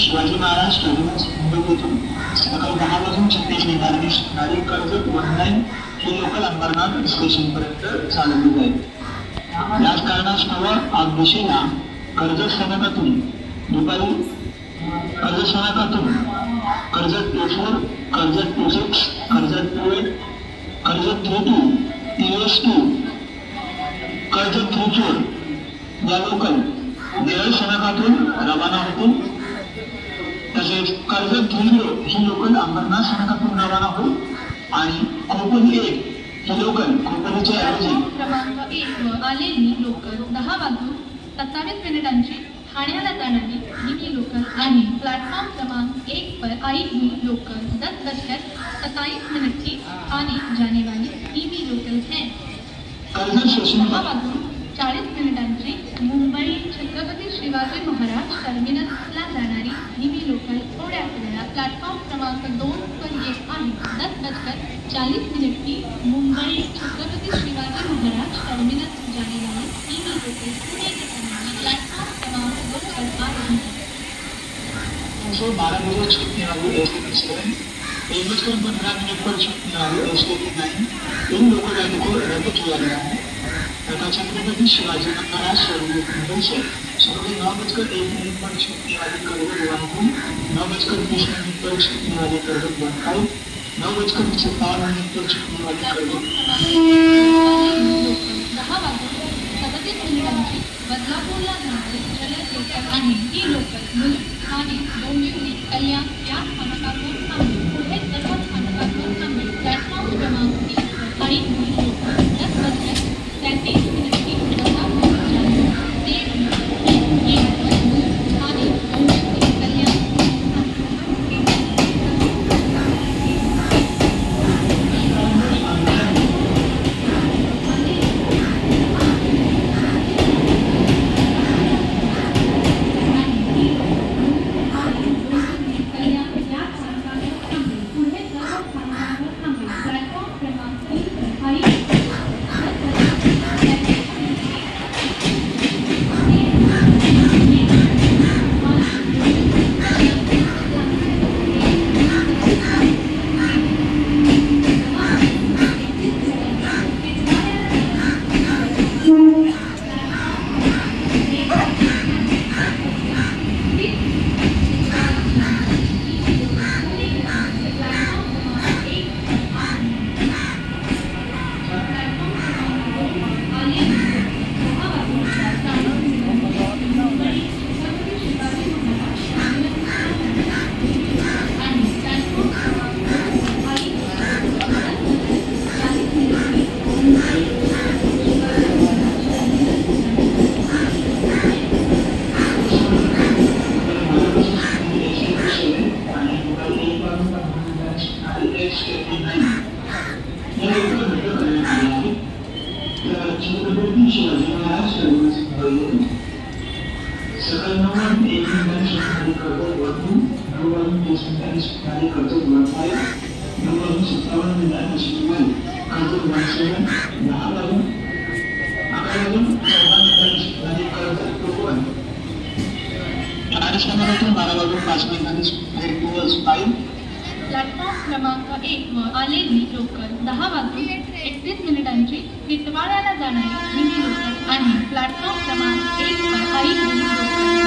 Shivaji Maharaj terminus मुंबईतून सकाळी 10 वाजून 36 निघाली कर्जत वनलाईन ही लोकल अंबरनाथ स्टेशन पर्यंत चालवली जाईल। याच कारणास्तव आज दिशेला कर्जत स्थानकातून दुपारी कर्जत पेठोर, कर्जत पेठेक्स, कर्जत पेठ, कर्जत थ्रेटू, ES2, कर्जत थ्रेचोर या लोकल देवळ स्थानकातून रवाना होतील। तसेच कर्जत थ्रेलो ही लोकल अंबरनाथ स्थानकातून रवाना होईल आणि खोपोली 1 ही लोकल खोपोलीच्या ऐवजी क्रमांक 1 वर आलेली लोकल 10 वाजून 27 मिनिटांची ठाण्याला जाणारी ही लोकल आणि प्लॅटफॉर्म क्रमांक 1 पर आई हुई लोकल 10:27 की ठाणे जाने वाली ही लोकल है। कर्जत स्टेशन 10 वाजून 40 मिनिटांची मुंबई छत्रपती शिवाजी महाराज टर्मिनसला जाणारी ही लोकल थोड्याच वेळा प्लॅटफॉर्म क्रमांक 2 पर येत आहे। 10:40 की मुंबई छत्रपती शिवाजी महाराज टर्मिनस जाने वाली ही लोकल पुणे के प्लॅटफॉर्म क्रमांक 2 पर आ रही है। 12 बजे छूटने वाली ST7, 1:15 पर छूटने वाली ST9 इन लोकल को रद्द किया गया है तथा छत्रपति शिवाजी महाराज मुंबई से सुबह 9:01 पर छूटने वाली कर्जत वनपुर, 9:20 पर छूटने वाली कर्जत वनकाई, 9:57 पर छूटने वाली कर्जत 10 वाजून 37 मिनिटांची बदलापूरला जाणारी जलद लोकल आहे। ही लोकल मुलुंड, ठाणे, डोंबिवली, कल्याण या स्थानकातून थांबेल। पुढे सर्व स्थानकातून थांबेल। प्लॅटफॉर्म क्रमांक 3 पर आई हुई लोकल 10:33 की बदलापूर जाने ठाणे, डोंबिवली, कल्याण छत्रपती शिवाजी महाराज टर्मिनस येथे सकाळी 9:01 सुमारे कर्जत वाहतूक 9:30 सुमारे कर्जत वाहतूक 9:57 सुमारे कर्जत वाहतूक 10:11 सुमारे कर्जत कोकण कार्यक्रमातून 12:05 सुमारे टूवर्स 5 प्लॅटफॉर्म क्रमांक 1 वर आलेली लोकल 10:31 टिटवाळ्याला जाणारी मिनी लोकल आणि प्लॅटफॉर्म क्रमांक 1 वर आलेली लोकल